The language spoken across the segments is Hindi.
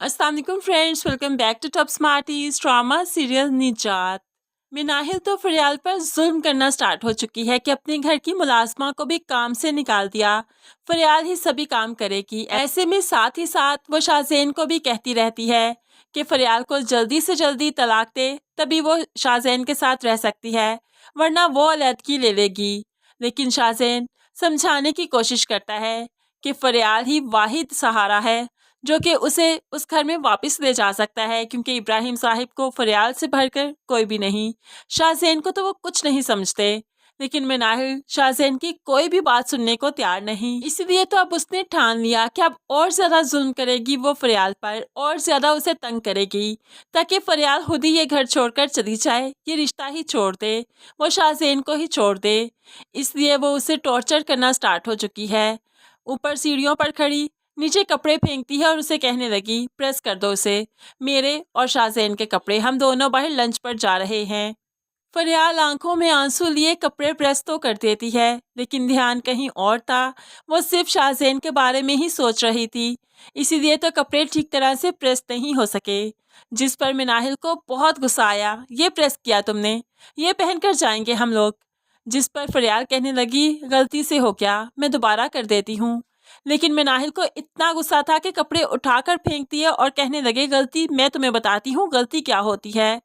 अस्सलाम वालेकुम friends, welcome back to Top Smarties drama serial Nijaat. Minahil तो फरियाल पर जुल्म करना स्टार्ट हो चुकी है कि अपने घर की मुलाजमा को भी काम से निकाल दिया, फरियाल ही सभी काम करेगी। ऐसे में साथ ही साथ वो शाहजैन को भी कहती रहती है कि फरियाल को जल्दी से जल्दी तलाक दे, तभी वो शाहजैन के साथ रह सकती है, वरना वो अलहदगी ले लेगी। लेकिन शाहजैन समझाने की कोशिश करता है कि फरियाल ही वाहिद सहारा है जो कि उसे उस घर में वापस ले जा सकता है, क्योंकि इब्राहिम साहिब को फरियाल से भरकर कोई भी नहीं। शाहजैन को तो वो कुछ नहीं समझते, लेकिन मिनाहिल शाहजैन की कोई भी बात सुनने को तैयार नहीं। इसलिए तो अब उसने ठान लिया कि अब और ज्यादा जुल्म करेगी वो फरियाल पर, और ज्यादा उसे तंग करेगी, ताकि फरियाल खुद ही ये घर छोड़कर चली जाए, ये रिश्ता ही छोड़ दे, वो शाहजैन को ही छोड़ दे। इसलिए वो उसे टॉर्चर करना स्टार्ट हो चुकी है। ऊपर सीढ़ियों पर खड़ी नीचे कपड़े फेंकती है और उसे कहने लगी, प्रेस कर दो उसे, मेरे और शाहजैन के कपड़े, हम दोनों बाहर लंच पर जा रहे हैं। फरियाल आंखों में आंसू लिए कपड़े प्रेस तो कर देती है, लेकिन ध्यान कहीं और था। वो सिर्फ शाहजैन के बारे में ही सोच रही थी, इसीलिए तो कपड़े ठीक तरह से प्रेस नहीं हो सके। जिस पर मिनाहिल को बहुत गुस्सा आया, ये प्रेस किया तुमने, ये पहनकर जाएंगे हम लोग। जिस पर फरियाल कहने लगी, गलती से हो गया, मैं दोबारा कर देती हूँ। लेकिन मिनाहिल को इतना गुस्सा था कि कपड़े उठाकर फेंक दिए और कहने लगे, गलती मैं तुम्हें बताती हूँ गलती क्या होती है।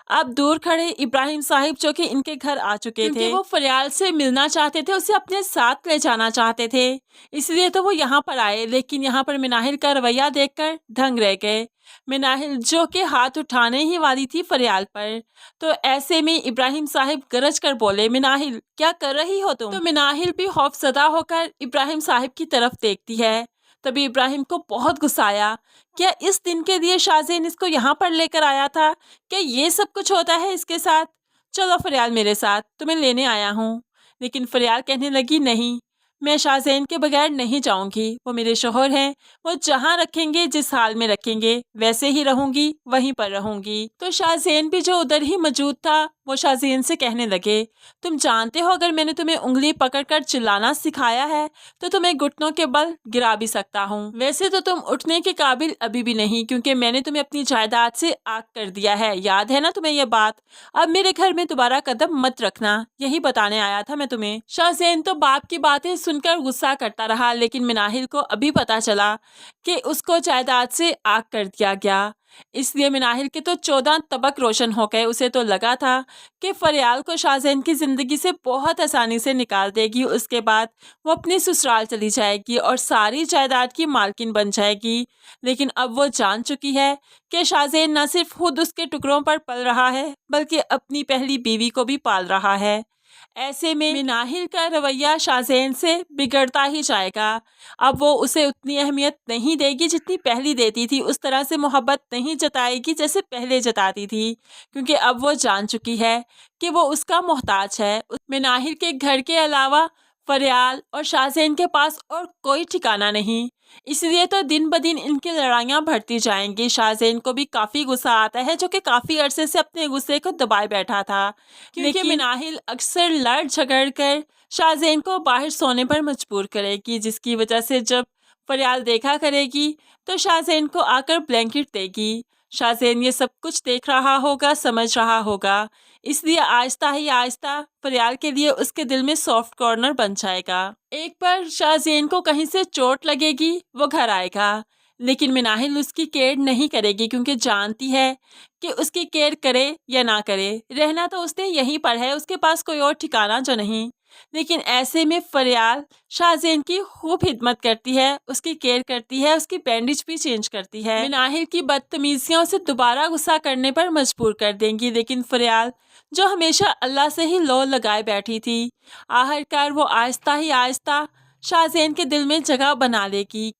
अब दूर खड़े इब्राहिम साहिब जो कि इनके घर आ चुके थे, वो फरियाल से मिलना चाहते थे, उसे अपने साथ ले जाना चाहते थे, इसलिए तो वो यहाँ पर आए। लेकिन यहाँ पर मिनाहिल का रवैया देखकर दंग रह गए। मिनाहिल जो कि हाथ उठाने ही वाली थी फरियाल पर, तो ऐसे में इब्राहिम साहिब गरज कर बोले, मिनाहिल क्या कर रही हो तुम। तो मिनाहिल भी खौफजदा होकर इब्राहिम साहिब की तरफ देखती है। तभी इब्राहिम को बहुत गुस्सा आया, क्या इस दिन के लिए शाहजैन इसको यहाँ पर लेकर आया था, क्या ये सब कुछ होता है इसके साथ। चलो फरियाल मेरे साथ, तुम्हें लेने आया हूँ। लेकिन फरियाल कहने लगी, नहीं, मैं शाहजैन के बगैर नहीं जाऊंगी, वो मेरे शोहर हैं, वो जहाँ रखेंगे जिस हाल में रखेंगे वैसे ही रहूंगी, वहीं पर रहूंगी। तो शाहजैन भी जो उधर ही मौजूद था, वो शाहजैन से कहने लगे, तुम जानते हो अगर मैंने तुम्हें उंगली पकड़कर चिल्लाना सिखाया है तो तुम्हें घुटनों के बल गिरा भी सकता हूँ। वैसे तो तुम उठने के काबिल अभी भी नहीं, क्योंकि मैंने तुम्हें अपनी जायदाद से आग कर दिया है, याद है ना तुम्हें ये बात। अब मेरे घर में दोबारा कदम मत रखना, यही बताने आया था मैं तुम्हें। शाहजैन तो बाप की बातें सुनकर गुस्सा करता रहा, लेकिन मिनाहिल को अभी पता चला कि उसको जायदाद से आग कर दिया गया। इसलिए मिनाहिल के तो 14 तबक रोशन हो गए। उसे तो लगा था कि फरियाल को शाहजैन की जिंदगी से बहुत आसानी से निकाल देगी, उसके बाद वो अपनी ससुराल चली जाएगी और सारी जायदाद की मालकिन बन जाएगी। लेकिन अब वो जान चुकी है कि शाहजैन न सिर्फ खुद उसके टुकड़ों पर पल रहा है, बल्कि अपनी पहली बीवी को भी पाल रहा है। ऐसे में मिनाहिल का रवैया शाहजैन से बिगड़ता ही जाएगा। अब वो उसे उतनी अहमियत नहीं देगी जितनी पहले देती थी, उस तरह से मोहब्बत नहीं जताएगी जैसे पहले जताती थी, क्योंकि अब वो जान चुकी है कि वो उसका मोहताज है। मिनाहिल के घर के अलावा फरियाल और शाहजैन के पास और कोई ठिकाना नहीं। इसलिए तो दिन ब दिन इनकी लड़ाइयाँ बढ़ती जाएंगी। शाहजैन को भी काफ़ी गुस्सा आता है, जो कि काफ़ी अरसे से अपने गुस्से को दबाए बैठा था, क्योंकि मिनाहिल अक्सर लड़ झगड़ कर शाहजैन को बाहर सोने पर मजबूर करेगी, जिसकी वजह से जब फरियाल देखा करेगी तो शाहजैन को आकर ब्लैंकेट देगी। शाहजैन ये सब कुछ देख रहा होगा, समझ रहा होगा, इसलिए आहिस्ता ही आहिस्ता फरियाल के लिए उसके दिल में सॉफ्ट कॉर्नर बन जाएगा। एक बार शाहजैन को कहीं से चोट लगेगी, वो घर आएगा, लेकिन मिनाहिल उसकी केयर नहीं करेगी, क्योंकि जानती है कि उसकी केयर करे या ना करे, रहना तो उसने यहीं पर है, उसके पास कोई और ठिकाना जो नहीं। लेकिन ऐसे में फरियाल शाहजैन की खूब हिदमत करती है, उसकी केयर करती है, उसकी बैंडेज भी चेंज करती है। मिनाहिल की बदतमीजियां उसे दोबारा गुस्सा करने पर मजबूर कर देंगी, लेकिन फरियाल जो हमेशा अल्लाह से ही लो लगाए बैठी थी, आखिरकार वो आहिस्ता ही आहिस्ता शाहजैन के दिल में जगह बना लेगी।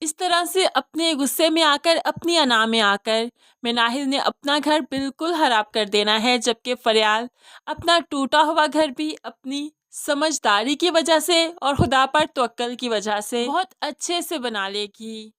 इस तरह से अपने गुस्से में आकर, अपनी अना में आकर मिनाहिल ने अपना घर बिल्कुल खराब कर देना है, जबकि फरियाल अपना टूटा हुआ घर भी अपनी समझदारी की वजह से और खुदा पर तवक्कल की वजह से बहुत अच्छे से बना लेगी।